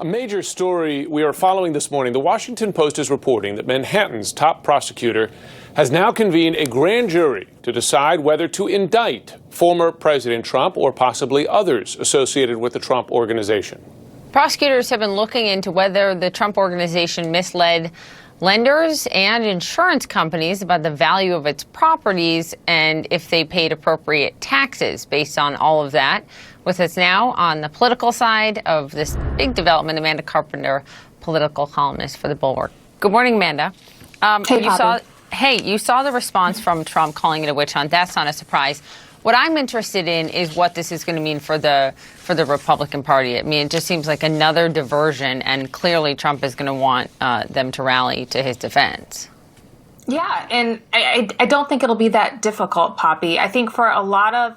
A major story we are following this morning. The Washington Post is reporting that Manhattan's top prosecutor has now convened a grand jury to decide whether to indict former President Trump or possibly others associated with the Trump Organization. Prosecutors have been looking into whether the Trump Organization misled lenders and insurance companies about the value of its properties and if they paid appropriate taxes based on all of that. With us now on the political side of this big development, Amanda Carpenter, political columnist for The Bulwark. Good morning, Amanda. You saw the response from Trump calling it a witch hunt. That's not a surprise. What I'm interested in is what this is going to mean for the Republican Party. I mean, it just seems like another diversion, and clearly Trump is going to want them to rally to his defense. Yeah, and I don't think it'll be that difficult, Poppy. I think for a lot of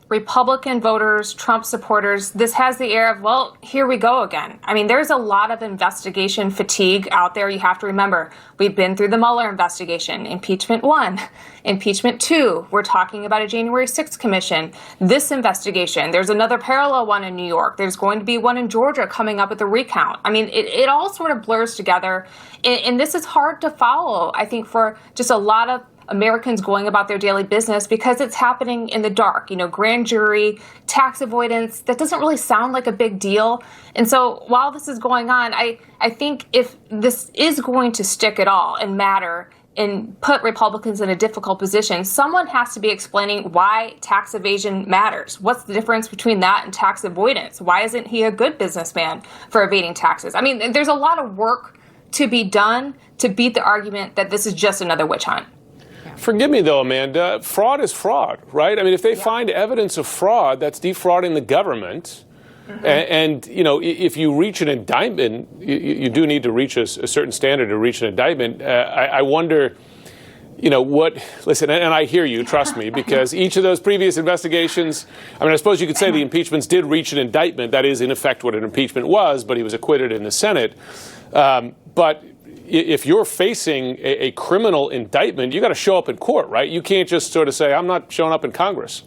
Republican voters, Trump supporters, this has the air of, well, here we go again. I mean, there's a lot of investigation fatigue out there. You have to remember, we've been through the Mueller investigation, impeachment 1, impeachment 2. We're talking about a January 6th commission. This investigation, there's another parallel one in New York. There's going to be one in Georgia coming up with a recount. I mean, it all sort of blurs together. And this is hard to follow, I think, for just a lot of Americans going about their daily business because it's happening in the dark. You know, grand jury, tax avoidance, that doesn't really sound like a big deal. And so while this is going on, I think if this is going to stick at all and matter and put Republicans in a difficult position, someone has to be explaining why tax evasion matters. What's the difference between that and tax avoidance? Why isn't he a good businessman for evading taxes? I mean, there's a lot of work to be done to beat the argument that this is just another witch hunt. Forgive me, though, Amanda, fraud is fraud, right? I mean, if they find evidence of fraud, that's defrauding the government. Mm-hmm. And, you know, if you reach an indictment, you do need to reach a certain standard to reach an indictment. I wonder, you know, listen, and I hear you, trust me, because each of those previous investigations, I mean, I suppose you could say the impeachments did reach an indictment. That is, in effect, what an impeachment was, but he was acquitted in the Senate. But if you're facing a criminal indictment, you got to show up in court, right? You can't just sort of say, I'm not showing up in Congress.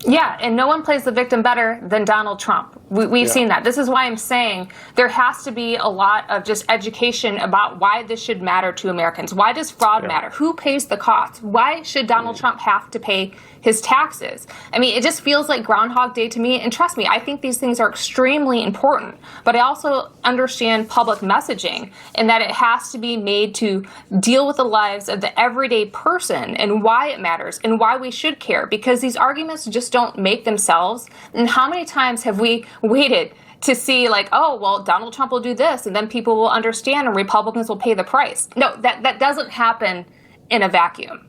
Yeah, and no one plays the victim better than Donald Trump. We've seen that. This is why I'm saying there has to be a lot of just education about why this should matter to Americans. Why does fraud matter? Who pays the cost? Why should Donald Trump have to pay his taxes? I mean, it just feels like Groundhog Day to me. And trust me, I think these things are extremely important. But I also understand public messaging and that it has to be made to deal with the lives of the everyday person and why it matters and why we should care. Because these arguments just don't make themselves. And how many times have we waited to see like, oh, well, Donald Trump will do this and then people will understand and Republicans will pay the price? No, that doesn't happen in a vacuum.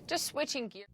Just switching gears.